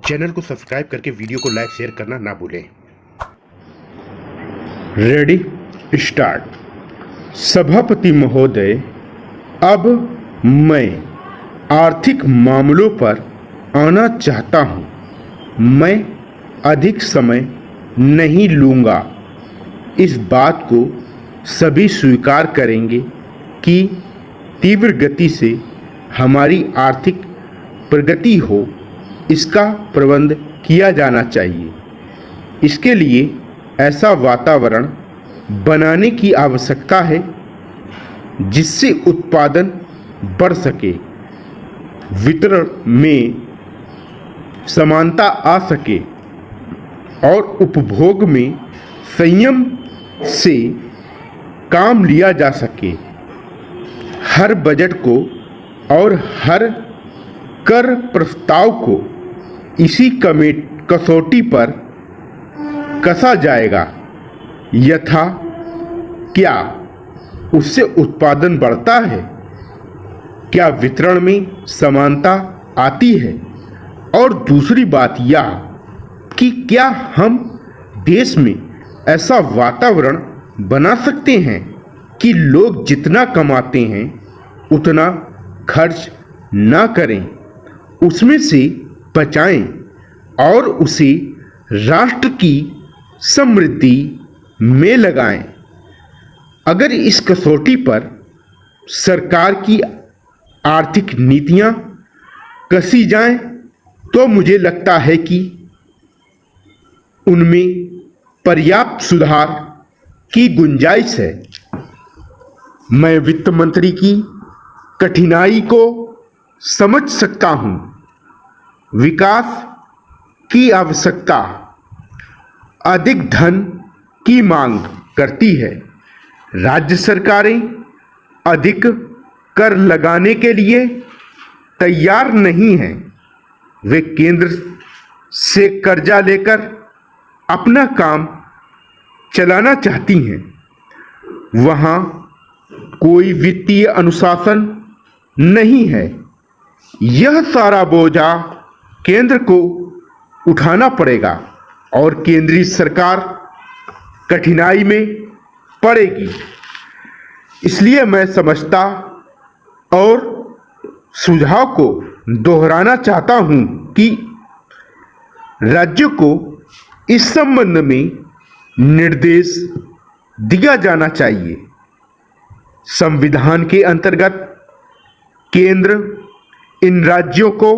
Channel को subscribe करके video को लाइक शेयर करना ना भूलें। Ready start. सभापति महोदय, अब मैं आर्थिक मामलों पर आना चाहता हूं। मैं अधिक समय नहीं लूंगा। इस बात को सभी स्वीकार करेंगे कि तीव्र गति से हमारी आर्थिक प्रगति हो, इसका प्रबंध किया जाना चाहिए। इसके लिए ऐसा वातावरण बनाने की आवश्यकता है जिससे उत्पादन बढ़ सके, वितरण में समानता आ सके और उपभोग में संयम से काम लिया जा सके। हर बजट को और हर कर प्रस्ताव को इसी कसौटी पर कसा जाएगा। यथा क्या उससे उत्पादन बढ़ता है, क्या वितरण में समानता आती है, और दूसरी बात यह कि क्या हम देश में ऐसा वातावरण बना सकते हैं कि लोग जितना कमाते हैं उतना खर्च ना करें, उसमें से बचाएं और उसे राष्ट्र की समृद्धि में लगाएं। अगर इस कसौटी पर सरकार की आर्थिक नीतियां कसी जाएं तो मुझे लगता है कि उनमें पर्याप्त सुधार की गुंजाइश है। मैं वित्त मंत्री की कठिनाई को समझ सकता हूं। विकास की आवश्यकता अधिक धन की मांग करती है। राज्य सरकारें अधिक कर लगाने के लिए तैयार नहीं हैं। वे केंद्र से कर्जा लेकर अपना काम चलाना चाहती हैं। वहाँ कोई वित्तीय अनुशासन नहीं है। यह सारा बोझा केंद्र को उठाना पड़ेगा और केंद्रीय सरकार कठिनाई में पड़ेगी। इसलिए मैं समझता और सुझाव को दोहराना चाहता हूं कि राज्य को इस संबंध में निर्देश दिया जाना चाहिए। संविधान के अंतर्गत केंद्र इन राज्यों को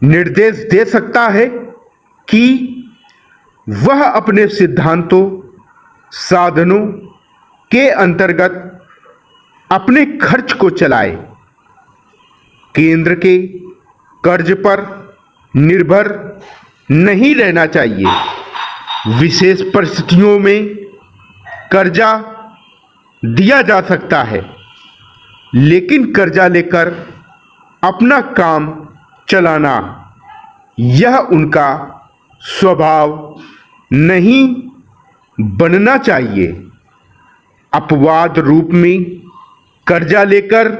निर्देश दे सकता है कि वह अपने सिद्धांतों साधनों के अंतर्गत अपने खर्च को चलाए। केंद्र के कर्ज पर निर्भर नहीं रहना चाहिए। विशेष परिस्थितियों में कर्जा दिया जा सकता है, लेकिन कर्जा लेकर अपना काम चलाना यह उनका स्वभाव नहीं बनना चाहिए। अपवाद रूप में कर्जा लेकर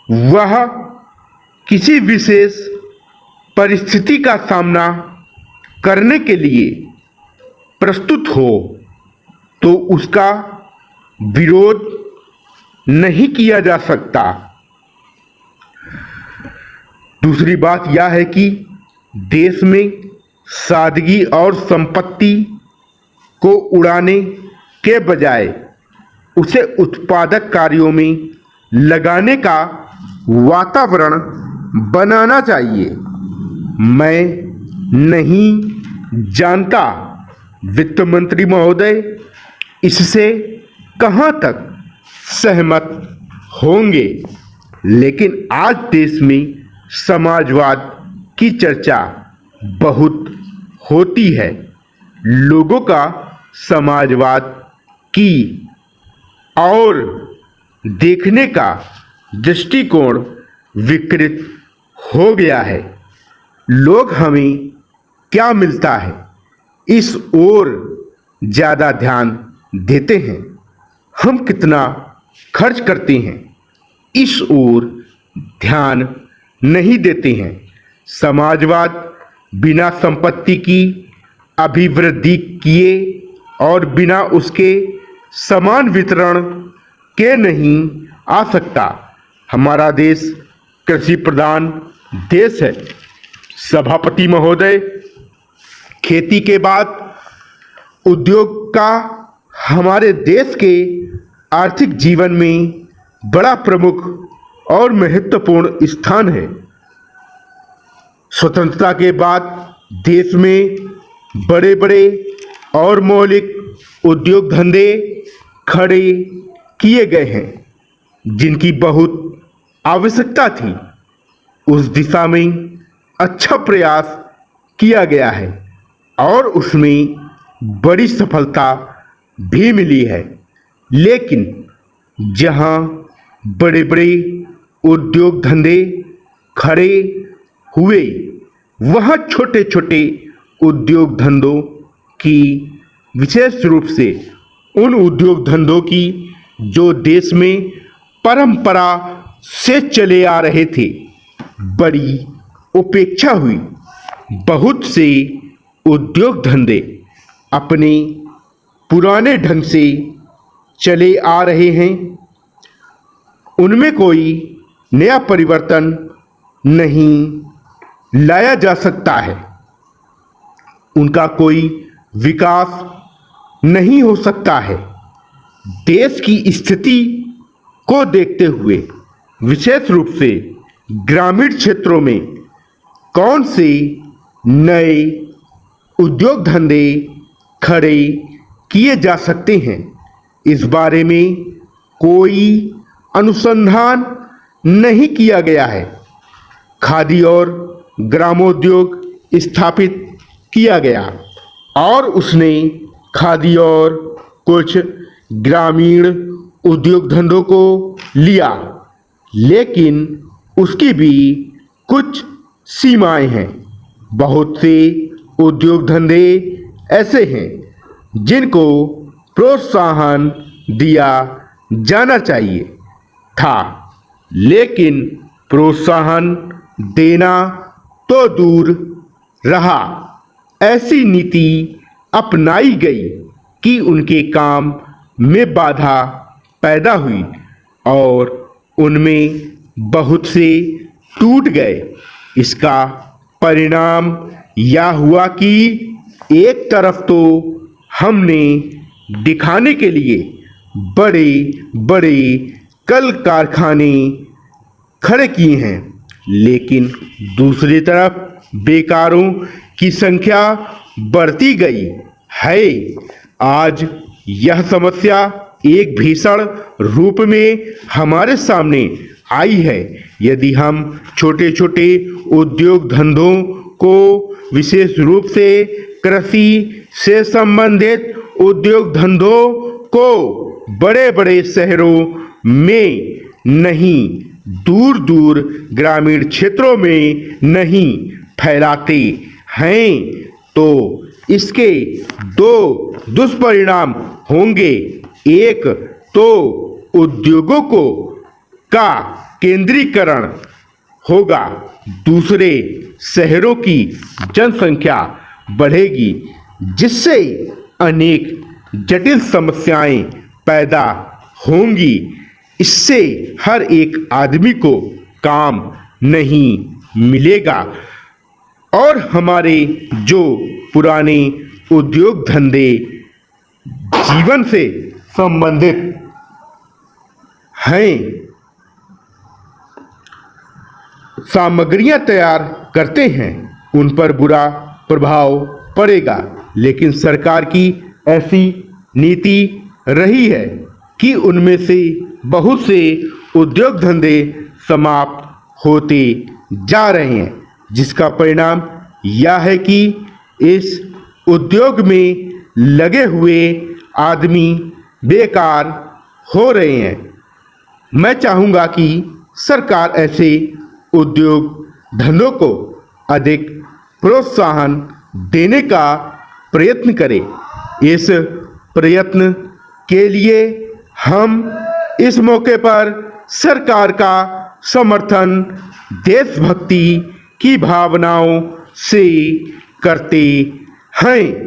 वह किसी विशेष परिस्थिति का सामना करने के लिए प्रस्तुत हो तो उसका विरोध नहीं किया जा सकता। दूसरी बात यह है कि देश में सादगी और संपत्ति को उड़ाने के बजाय उसे उत्पादक कार्यों में लगाने का वातावरण बनाना चाहिए। मैं नहीं जानता वित्त मंत्री महोदय इससे कहां तक सहमत होंगे, लेकिन आज देश में समाजवाद की चर्चा बहुत होती है। लोगों का समाजवाद की और देखने का दृष्टिकोण विकृत हो गया है। लोग हमें क्या मिलता है इस ओर ज़्यादा ध्यान देते हैं। हम कितना खर्च करते हैं इस ओर ध्यान नहीं देते हैं। समाजवाद बिना संपत्ति की अभिवृद्धि किए और बिना उसके समान वितरण के नहीं आ सकता। हमारा देश कृषि प्रधान देश है। सभापति महोदय, खेती के बाद उद्योग का हमारे देश के आर्थिक जीवन में बड़ा प्रमुख और महत्वपूर्ण स्थान है। स्वतंत्रता के बाद देश में बड़े बड़े और मौलिक उद्योग धंधे खड़े किए गए हैं, जिनकी बहुत आवश्यकता थी। उस दिशा में अच्छा प्रयास किया गया है और उसमें बड़ी सफलता भी मिली है। लेकिन जहां बड़े बड़े उद्योग धंधे खड़े हुए, वहां छोटे छोटे उद्योग धंधों की, विशेष रूप से उन उद्योग धंधों की जो देश में परंपरा से चले आ रहे थे, बड़ी उपेक्षा हुई। बहुत से उद्योग धंधे अपने पुराने ढंग से चले आ रहे हैं, उनमें कोई नया परिवर्तन नहीं लाया जा सकता है, उनका कोई विकास नहीं हो सकता है। देश की स्थिति को देखते हुए विशेष रूप से ग्रामीण क्षेत्रों में कौन से नए उद्योग धंधे खड़े किए जा सकते हैं, इस बारे में कोई अनुसंधान नहीं किया गया है। खादी और ग्रामोद्योग स्थापित किया गया और उसने खादी और कुछ ग्रामीण उद्योग धंधों को लिया, लेकिन उसकी भी कुछ सीमाएं हैं। बहुत से उद्योग धंधे ऐसे हैं जिनको प्रोत्साहन दिया जाना चाहिए था, लेकिन प्रोत्साहन देना तो दूर रहा। ऐसी नीति अपनाई गई कि उनके काम में बाधा पैदा हुई और उनमें बहुत से टूट गए। इसका परिणाम यह हुआ कि एक तरफ तो हमने दिखाने के लिए बड़े बड़े कल कारखाने खड़े किए हैं, लेकिन दूसरी तरफ बेकारों की संख्या बढ़ती गई है। आज यह समस्या एक भीषण रूप में हमारे सामने आई है। यदि हम छोटे छोटे उद्योग धंधों को, विशेष रूप से कृषि से संबंधित उद्योग धंधों को बड़े बड़े शहरों में नहीं, दूर दूर ग्रामीण क्षेत्रों में नहीं फैलाते हैं, तो इसके दो दुष्परिणाम होंगे। एक तो उद्योगों का केंद्रीकरण होगा, दूसरे शहरों की जनसंख्या बढ़ेगी, जिससे अनेक जटिल समस्याएं पैदा होंगी। इससे हर एक आदमी को काम नहीं मिलेगा और हमारे जो पुराने उद्योग धंधे जीवन से संबंधित हैं, सामग्रियां तैयार करते हैं, उन पर बुरा प्रभाव पड़ेगा। लेकिन सरकार की ऐसी नीति रही है कि उनमें से बहुत से उद्योग धंधे समाप्त होते जा रहे हैं, जिसका परिणाम यह है कि इस उद्योग में लगे हुए आदमी बेकार हो रहे हैं। मैं चाहूँगा कि सरकार ऐसे उद्योग धंधों को अधिक प्रोत्साहन देने का प्रयत्न करे। इस प्रयत्न के लिए हम इस मौके पर सरकार का समर्थन, देशभक्ति की भावनाओं से करते हैं।